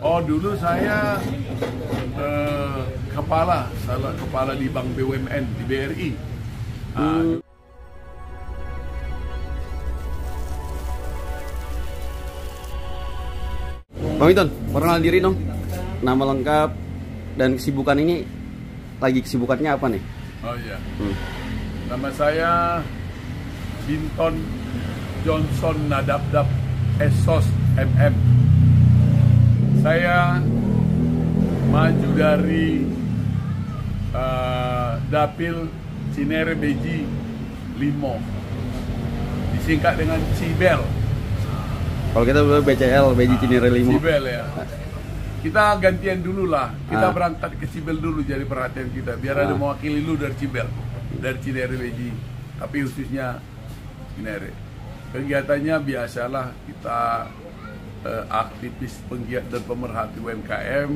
Oh, dulu saya salah kepala di Bank BUMN di BRI. Bang Witon, perkenalkan diri dong. Nama lengkap dan kesibukan ini, lagi kesibukannya apa nih? Oh iya. Nama saya Binton Johnson Nadabdab Esos MM. Saya maju dari Dapil Cinere Beji Limo, disingkat dengan Cibel. Kalau kita BCL, Beji Cinere Limo. Cibel ya. Kita gantian dulu lah. Kita berangkat ke Cibel dulu, jadi perhatian kita. Biar ada mewakili lu dari Cibel, dari Cinere Beji, tapi khususnya Cinere. Kegiatannya biasalah, kita aktivis penggiat dan pemerhati UMKM.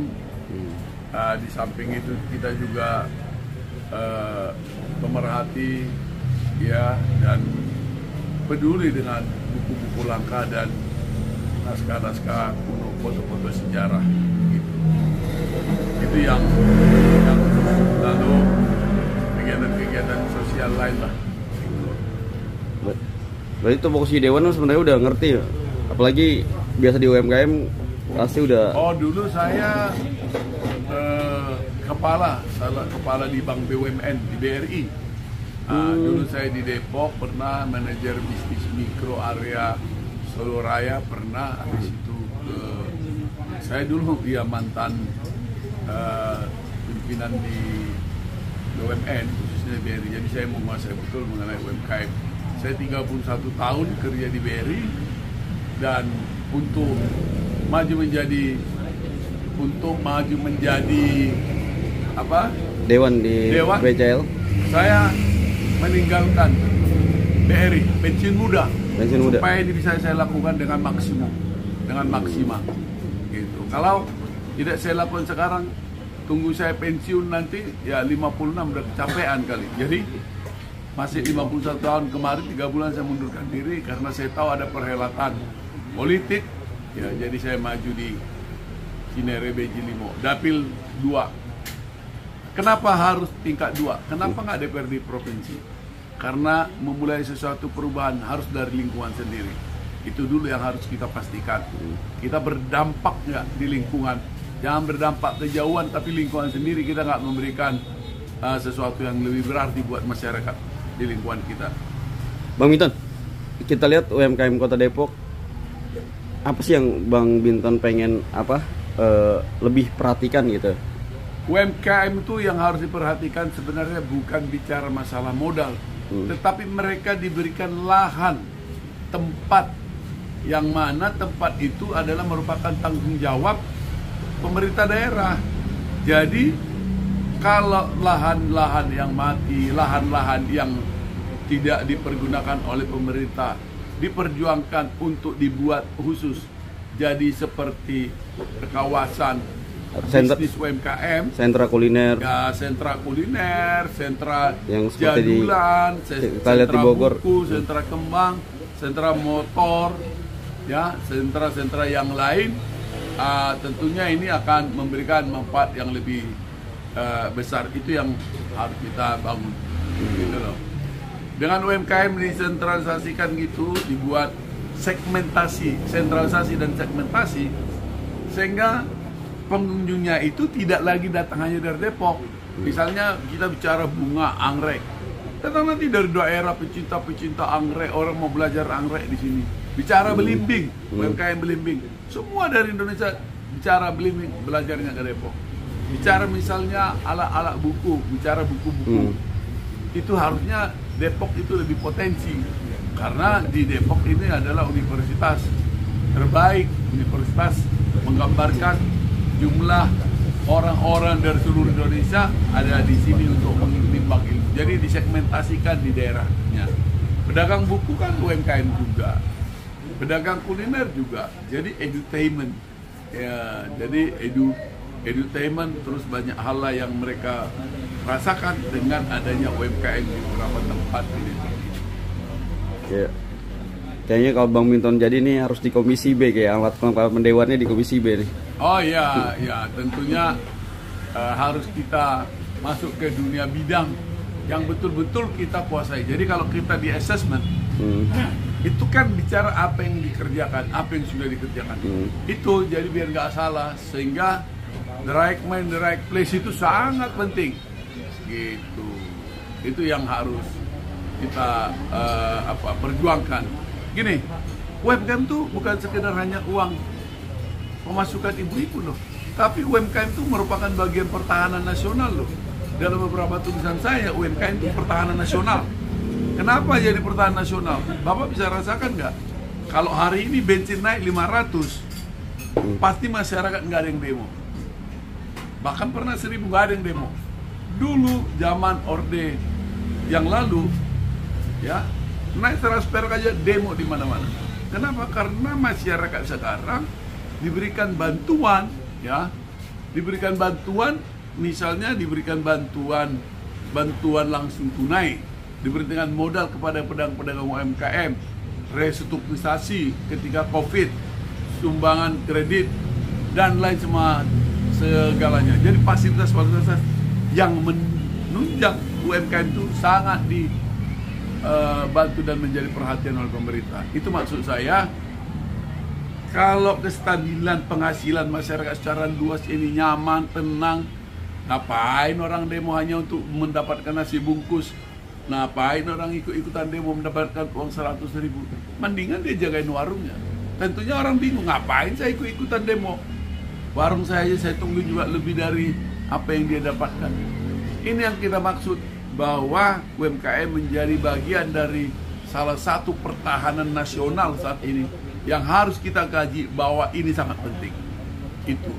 Di samping itu kita juga pemerhati ya, dan peduli dengan buku-buku langka dan naskah-naskah kuno, foto-foto sejarah gitu. Itu yang lalu kegiatan-kegiatan sosial lain lah gitu. Berarti itu fokus di Dewan sebenarnya udah ngerti ya? Apalagi biasa di UMKM pasti udah. Oh, dulu saya kepala di Bank BUMN di BRI. Dulu saya di Depok pernah manajer bisnis mikro area Solo Raya pernah. Habis itu saya dulu mantan pimpinan di BUMN khususnya BRI. Jadi saya menguasai betul mengenai UMKM. Saya 31 tahun kerja di BRI, dan untuk maju menjadi apa? Dewan di BCL. Saya meninggalkan BRI, pensiun muda. Supaya ini bisa saya lakukan dengan maksimal gitu. Kalau tidak saya lakukan sekarang, tunggu saya pensiun nanti ya 56 udah kecapean kali. Jadi masih 51 tahun, kemarin 3 bulan saya mundurkan diri karena saya tahu ada perhelatan politik ya, jadi saya maju di Cinere Beji Limo, Dapil 2. Kenapa harus tingkat 2? Kenapa nggak DPRD provinsi? Karena memulai sesuatu perubahan harus dari lingkungan sendiri. Itu dulu yang harus kita pastikan. Kita berdampak nggak di lingkungan. Jangan berdampak kejauhan, tapi lingkungan sendiri kita nggak memberikan sesuatu yang lebih berarti buat masyarakat di lingkungan kita. Bang Binton, kita lihat UMKM Kota Depok. Apa sih yang Bang Binton pengen lebih perhatikan gitu? UMKM itu yang harus diperhatikan sebenarnya bukan bicara masalah modal, tetapi mereka diberikan lahan, tempat, yang mana tempat itu adalah merupakan tanggung jawab pemerintah daerah. Jadi kalau lahan-lahan yang mati, lahan-lahan yang tidak dipergunakan oleh pemerintah, diperjuangkan untuk dibuat khusus jadi seperti kawasan bisnis UMKM, sentra kuliner, ya, sentra kuliner, sentra yang jadulan, sentra Bogor, buku, sentra kembang, sentra motor, ya, sentra-sentra yang lain. Tentunya ini akan memberikan manfaat yang lebih besar. Itu yang harus kita bangun gitu loh. Dengan UMKM disentralisasikan gitu, dibuat sentralisasi dan segmentasi, sehingga pengunjungnya itu tidak lagi datang hanya dari Depok. Misalnya kita bicara bunga anggrek, datang nanti dari daerah pecinta anggrek, orang mau belajar anggrek di sini. Bicara belimbing, UMKM belimbing, semua dari Indonesia bicara belimbing, belajarnya ke Depok. Bicara misalnya alat-alat buku, bicara buku-buku, itu harusnya Depok itu lebih potensi, karena di Depok ini adalah universitas terbaik, universitas menggambarkan jumlah orang-orang dari seluruh Indonesia ada di sini untuk menimbang ilmu. Jadi disegmentasikan di daerahnya. Pedagang buku kan UMKM juga, pedagang kuliner juga. Jadi edutainment, ya, jadi edutainment, terus banyak hal lah yang mereka rasakan dengan adanya UMKM di beberapa tempat ini. Ya. Kayaknya kalau Bang Binton jadi nih harus di Komisi B, kayak alat kelengkapan dewannya di Komisi B nih. Oh ya, ya tentunya harus kita masuk ke dunia bidang yang betul-betul kita kuasai. Jadi kalau kita di assessment, itu kan bicara apa yang dikerjakan, apa yang sudah dikerjakan. Itu jadi biar nggak salah, sehingga the right man, the right place itu sangat penting. Gitu. Itu yang harus kita perjuangkan. Gini, UMKM itu bukan sekedar hanya uang pemasukan ibu-ibu loh, tapi UMKM itu merupakan bagian pertahanan nasional loh. Dalam beberapa tulisan saya, UMKM itu pertahanan nasional. Kenapa jadi pertahanan nasional? Bapak bisa rasakan nggak? Kalau hari ini bensin naik 500, pasti masyarakat nggak ada yang demo. Bahkan pernah 1000 nggak ada yang demo. Dulu zaman Orde yang lalu, ya naik 100 perak aja demo di mana-mana. Kenapa? Karena masyarakat sekarang diberikan bantuan, ya, diberikan bantuan, misalnya diberikan bantuan langsung tunai, diberikan modal kepada pedagang-pedagang UMKM, restrukturisasi ketika COVID, sumbangan kredit dan lain semua segalanya. Jadi fasilitas-fasilitas yang menunjang UMKM itu sangat dibantu dan menjadi perhatian oleh pemerintah. Itu maksud saya. Kalau kestabilan penghasilan masyarakat secara luas ini nyaman, tenang, ngapain orang demo hanya untuk mendapatkan nasi bungkus? Ngapain orang ikut-ikutan demo mendapatkan uang 100.000? Mendingan dia jagain warungnya. Tentunya orang bingung, ngapain saya ikut-ikutan demo? Warung saya aja saya tunggu juga lebih dari apa yang dia dapatkan. Ini yang kita maksud, bahwa UMKM menjadi bagian dari salah satu pertahanan nasional saat ini yang harus kita kaji, bahwa ini sangat penting. Itu.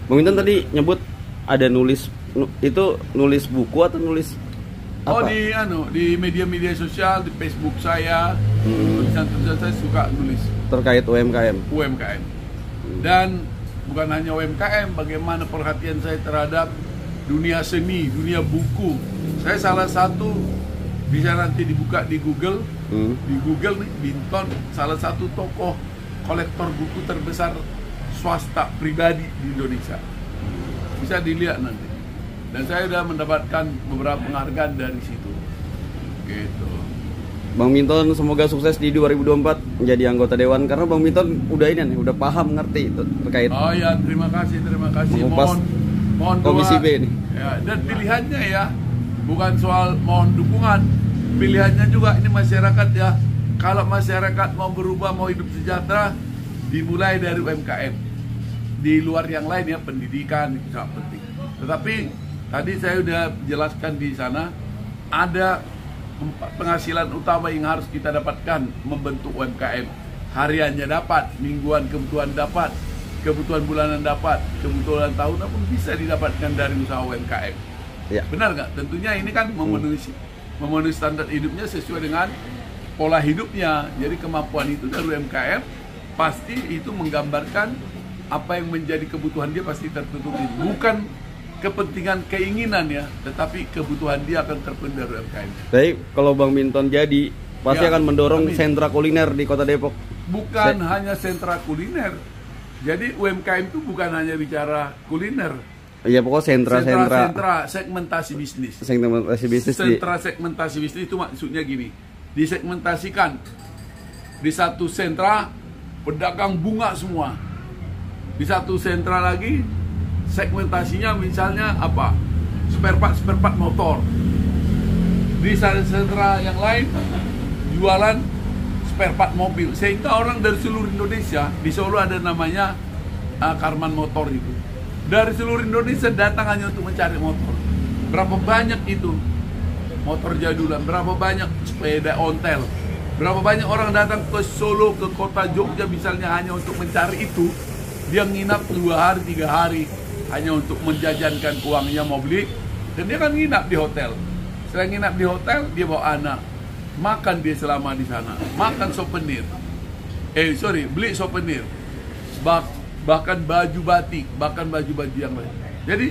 Bang Binton tadi nyebut ada nulis buku atau nulis apa? Di media-media sosial, di Facebook saya, tulisan-tulisan saya suka nulis terkait UMKM. Dan bukan hanya UMKM, bagaimana perhatian saya terhadap dunia seni, dunia buku. Saya salah satu, bisa nanti dibuka di Google, di Google nih, Binton, salah satu tokoh kolektor buku terbesar swasta pribadi di Indonesia. Bisa dilihat nanti. Dan saya sudah mendapatkan beberapa penghargaan dari situ. Gitu. Bang Binton semoga sukses di 2024 menjadi anggota dewan, karena Bang Binton udah ini nih, udah paham ngerti terkait. Oh ya, terima kasih. Mohon Komisi B nih. Ya, dan pilihannya ya, bukan soal mohon dukungan, pilihannya juga ini masyarakat ya. Kalau masyarakat mau berubah, mau hidup sejahtera, dimulai dari UMKM. Di luar yang lain ya, pendidikan itu sangat penting. Tetapi tadi saya sudah jelaskan di sana, ada 4 penghasilan utama yang harus kita dapatkan membentuk UMKM. Hariannya dapat, mingguan kebutuhan dapat, kebutuhan bulanan dapat, kebutuhan tahunan pun bisa didapatkan dari usaha UMKM. Ya. Benar nggak? Tentunya ini kan memenuhi standar hidupnya sesuai dengan pola hidupnya. Jadi kemampuan itu dari UMKM pasti itu menggambarkan apa yang menjadi kebutuhan dia pasti tertutupi. Bukan kepentingan keinginan ya, tetapi kebutuhan dia akan terpenuhi dari UMKM. Baik, kalau Bang Binton jadi pasti Ya, akan mendorong amin. sentra kuliner di Kota Depok. Bukan hanya sentra kuliner. Jadi UMKM itu bukan hanya bicara kuliner. Iya, pokoknya sentra segmentasi bisnis. segmentasi bisnis Sentra segmentasi bisnis itu maksudnya gini, disegmentasikan di satu sentra pedagang bunga semua, di satu sentra lagi segmentasinya misalnya apa, spare part motor, di satu sentra yang lain jualan spare part mobil, sehingga orang dari seluruh Indonesia, di Solo ada namanya Karman Motor itu, dari seluruh Indonesia datang hanya untuk mencari motor. Berapa banyak itu motor jadulan, berapa banyak sepeda ontel, berapa banyak orang datang ke Solo, ke kota Jogja misalnya hanya untuk mencari itu. Dia nginap 2 hari, 3 hari hanya untuk menjajankan uangnya mau beli, dan dia kan nginap di hotel. Selain nginap di hotel, dia bawa anak, makan dia selama di sana, makan souvenir, beli souvenir, bahkan baju batik, bahkan baju-baju yang lain. Jadi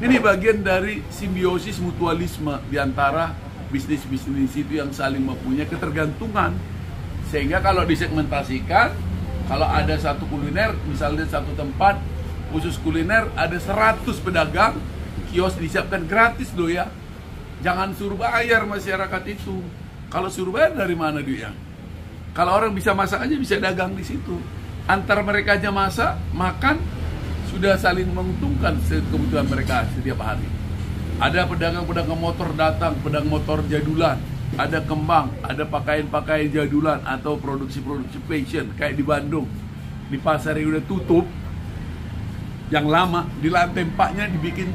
ini bagian dari simbiosis mutualisme di antara bisnis-bisnis itu yang saling mempunyai ketergantungan. Sehingga kalau disegmentasikan, kalau ada satu kuliner, misalnya satu tempat khusus kuliner, ada 100 pedagang, kios disiapkan gratis loh ya. Jangan suruh bayar masyarakat itu. Kalau suruh bayar dari mana duitnya? Kalau orang bisa masak aja bisa dagang di situ. Antar mereka aja masak, makan, sudah saling menguntungkan kebutuhan mereka setiap hari. Ada pedagang-pedagang motor datang, pedagang motor jadulan, ada kembang, ada pakaian-pakaian jadulan atau produksi-produksi fashion kayak di Bandung. Di pasar yang udah tutup, yang lama, di lantai 4-nya dibikin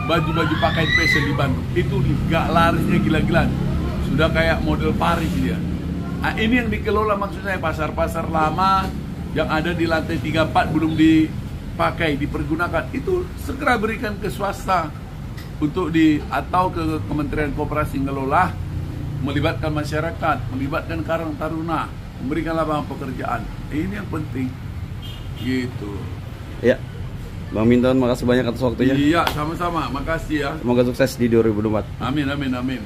baju-baju pakaian fashion di Bandung. Itu gak larisnya gila-gilaan. Sudah kayak model Paris dia. Nah, ini yang dikelola maksud saya, pasar-pasar lama yang ada di lantai 3-4 belum dipakai, dipergunakan. Itu segera berikan ke swasta untuk atau ke Kementerian Koperasi ngelola, melibatkan masyarakat, melibatkan Karang Taruna, memberikan lapangan pekerjaan. Ini yang penting. Gitu. Ya. Bang Binton, makasih banyak atas waktunya. Iya, sama-sama. Makasih ya. Semoga sukses di 2024. Amin, amin, amin.